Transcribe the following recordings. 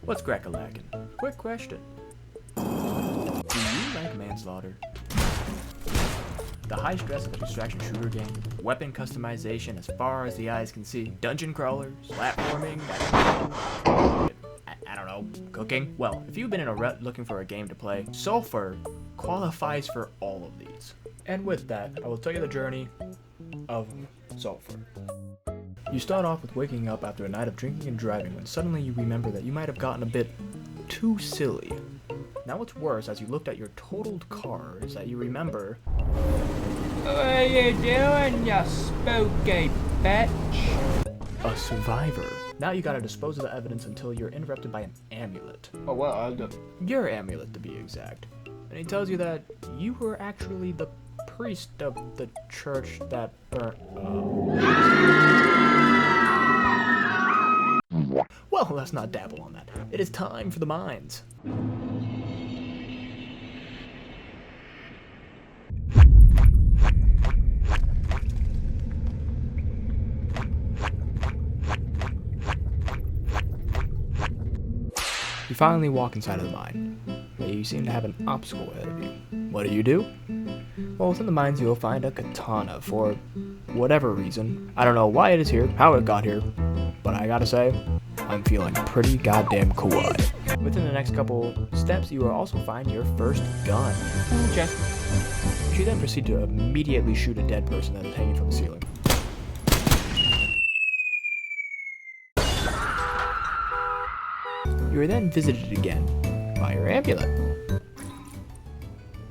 What's crack-a-lackin'? Quick question. Do you like manslaughter? The high stress of a distraction shooter game, weapon customization as far as the eyes can see, dungeon crawlers, platforming, I don't know, cooking? Well, if you've been in a rut looking for a game to play, Sulfur qualifies for all of these. And with that, I will tell you the journey of Sulfur. You start off with waking up after a night of drinking and driving when suddenly you remember that you might have gotten a bit too silly. Now what's worse, as you looked at your totaled car, is that you remember... What you doing, you spooky bitch? A survivor. Now you gotta dispose of the evidence until you're interrupted by an amulet. Oh, well, Your amulet, to be exact. And he tells you that you were actually the priest of the church that burnt... Well, let's not dabble on that. It is time for the mines. You finally walk inside of the mine, but you seem to have an obstacle ahead of you. What do? Well, within the mines you'll find a katana for whatever reason. I don't know why it is here, how it got here, but I gotta say, I'm feeling pretty goddamn kawaii. Within the next couple steps, you will also find your first gun. You then proceed to immediately shoot a dead person that is hanging from the ceiling. You are then visited again by your amulet.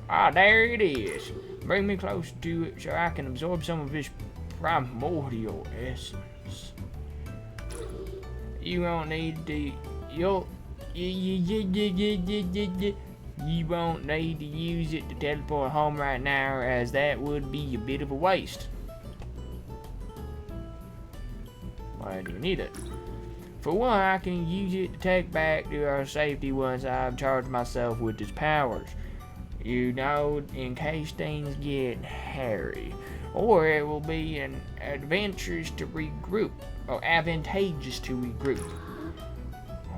Ah, there it is. Bring me close to it so I can absorb some of this primordial essence. You won't need to... You won't need to use it to teleport home right now, as that would be a bit of a waste. Why do you need it? For one, I can use it to take back to our safety once I've charged myself with its powers. You know, in case things get hairy. Or it will be advantageous to regroup.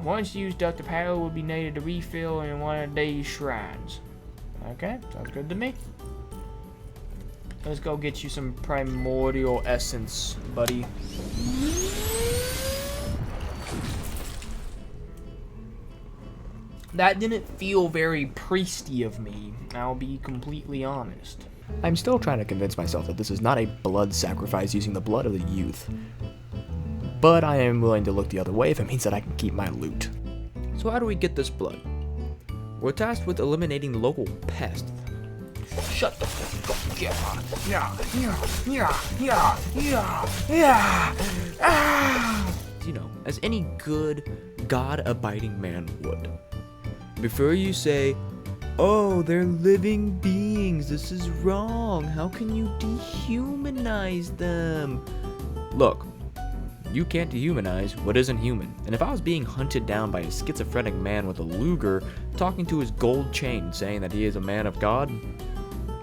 Once used up, the power will be needed to refill in one of these shrines. Okay, sounds good to me. Let's go get you some primordial essence, buddy. That didn't feel very priesty of me, I'll be completely honest. I'm still trying to convince myself that this is not a blood sacrifice using the blood of the youth. But I am willing to look the other way if it means that I can keep my loot. So how do we get this blood? We're tasked with eliminating the local pests. Shut the fuck up. You know, as any good, God-abiding man would. Before you say, oh, they're living beings, this is wrong, how can you dehumanize them? Look, you can't dehumanize what isn't human, and if I was being hunted down by a schizophrenic man with a Luger, talking to his gold chain saying that he is a man of God,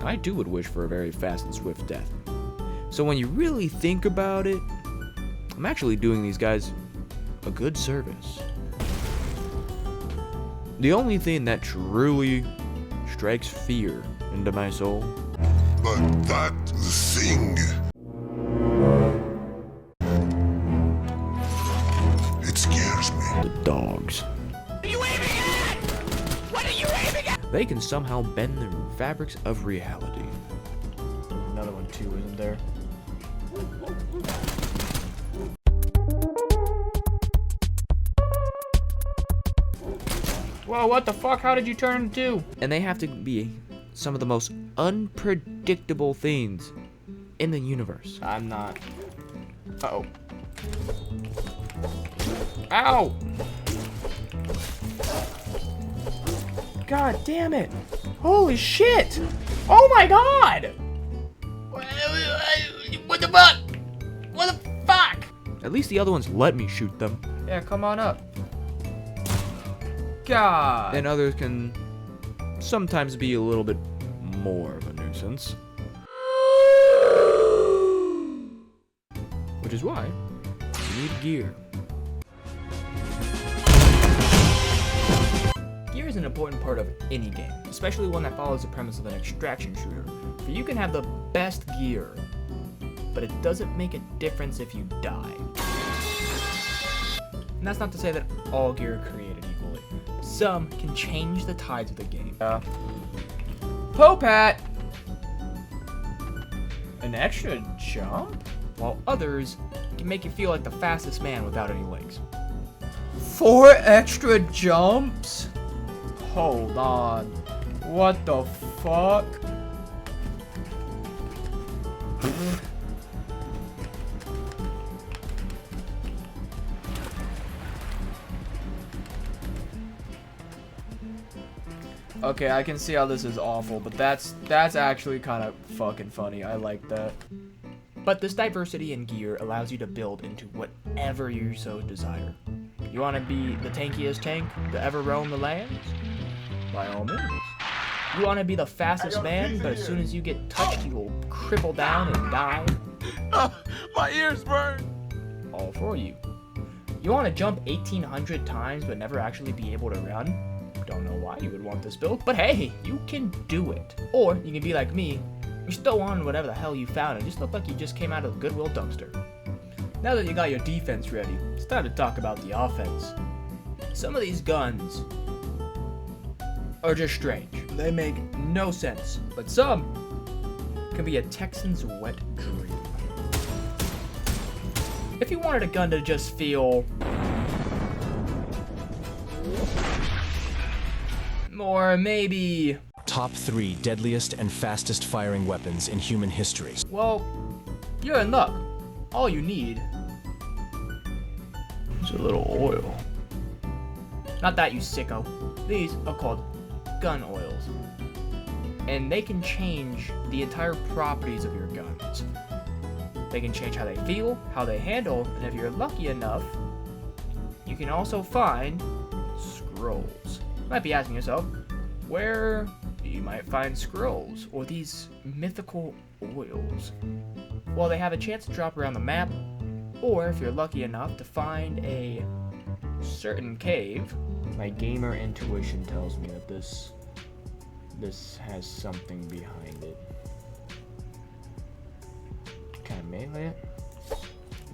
I too would wish for a very fast and swift death. So when you really think about it, I'm actually doing these guys a good service. The only thing that truly strikes fear into my soul. But that thing... it scares me. The dogs. What are you aiming at? What are you aiming at? They can somehow bend the fabrics of reality. Another one too, isn't there? Whoa, what the fuck? How did you turn into? And they have to be some of the most unpredictable things in the universe. I'm not. Uh-oh. Ow! God damn it! Holy shit! Oh my god! What the fuck? What the fuck? At least the other ones let me shoot them. Yeah, come on up. God. And others can sometimes be a little bit more of a nuisance. which is why you need gear. Gear is an important part of any game, especially one that follows the premise of an extraction shooter. For you can have the best gear, but it doesn't make a difference if you die. And that's not to say that all gear are created equally. Some can change the tides of the game. Popat! An extra jump? While others can make you feel like the fastest man without any legs. 4 extra jumps? Hold on. What the fuck? Okay, I can see how this is awful, but that's actually kind of fucking funny. I like that. But this diversity in gear allows you to build into whatever you so desire. You want to be the tankiest tank to ever roam the lands? By all means. You want to be the fastest man, but as soon as you get touched, you will cripple down and die? My ears burn! All for you. You want to jump 1,800 times but never actually be able to run? Don't know why you would want this build, but hey, you can do it. Or you can be like me, you're still on whatever the hell you found and just look like you just came out of the Goodwill dumpster. Now that you got your defense ready, it's time to talk about the offense. Some of these guns are just strange. They make no sense, but some can be a Texan's wet dream. If you wanted a gun to just feel more maybe Top 3 deadliest and fastest firing weapons in human history. well, you're in luck. All you need is a little oil. Not that, you sicko. These are called gun oils. And they can change the entire properties of your guns. They can change how they feel, how they handle, and if you're lucky enough, you can also find scrolls. You might be asking yourself, where you might find scrolls or these mythical oils? Well, they have a chance to drop around the map, or if you're lucky enough to find a certain cave. My gamer intuition tells me that this has something behind it. Can I melee it?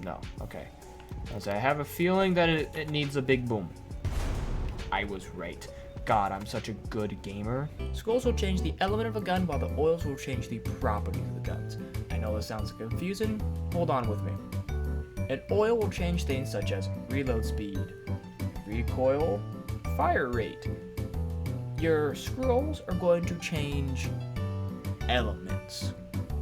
No, okay. As I have a feeling that it needs a big boom. I was right. God, I'm such a good gamer. Scrolls will change the element of a gun, while the oils will change the properties of the guns. I know this sounds confusing. Hold on with me. An oil will change things such as reload speed, recoil, fire rate. Your scrolls are going to change elements.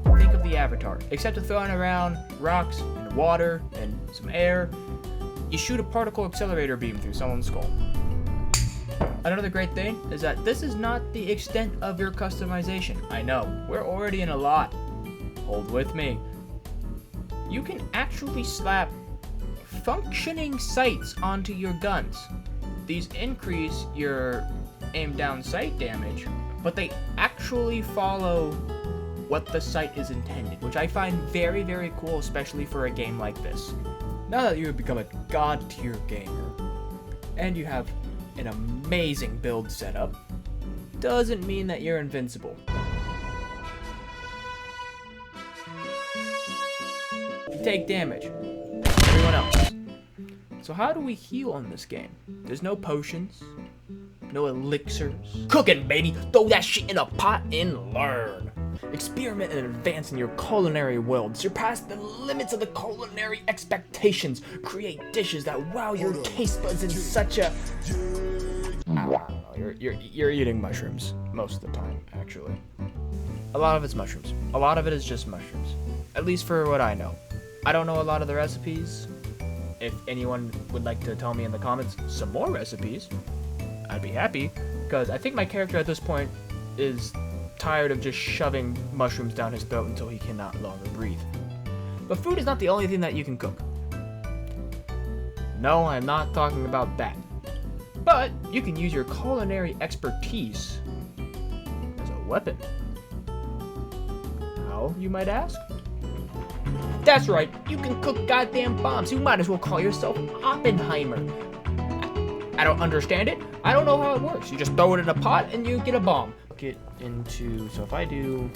Think of the Avatar. Except for throwing around rocks and water and some air, you shoot a particle accelerator beam through someone's skull. Another great thing is that this is not the extent of your customization. I know, we're already in a lot. Hold with me. You can actually slap functioning sights onto your guns. These increase your aim down sight damage, but they actually follow what the sight is intended, which I find very, very cool, especially for a game like this. Now that you have become a god tier gamer, and you have an amazing build setup, doesn't mean that you're invincible. You take damage. Everyone else. So how do we heal on this game? There's no potions, no elixirs. Cooking, baby! Throw that shit in a pot and learn. Experiment and advance in your culinary world. Surpass the limits of the culinary expectations. Create dishes that wow your taste buds in such a... I don't know. You're eating mushrooms most of the time, actually. A lot of it's mushrooms. A lot of it is just mushrooms. At least for what I know. I don't know a lot of the recipes. If anyone would like to tell me in the comments some more recipes, I'd be happy, because I think my character at this point is tired of just shoving mushrooms down his throat until he cannot longer breathe. But food is not the only thing that you can cook. No, I'm not talking about that. But you can use your culinary expertise as a weapon. How, you might ask? That's right, you can cook goddamn bombs. You might as well call yourself Oppenheimer. I don't understand it. I don't know how it works. You just throw it in a pot and you get a bomb. Get into, so if I do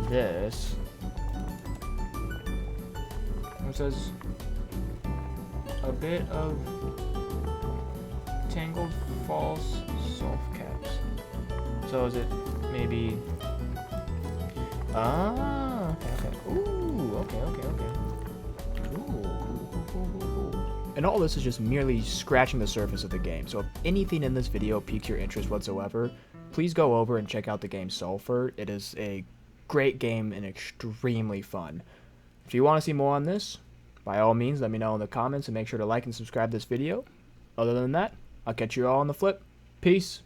this, it says a bit of tangled false sulf caps. So is it maybe, okay. Ooh, okay. And all this is just merely scratching the surface of the game, so if anything in this video piques your interest whatsoever, please go over and check out the game Sulfur. It is a great game and extremely fun. If you want to see more on this, by all means let me know in the comments and make sure to like and subscribe this video. Other than that, I'll catch you all on the flip. Peace.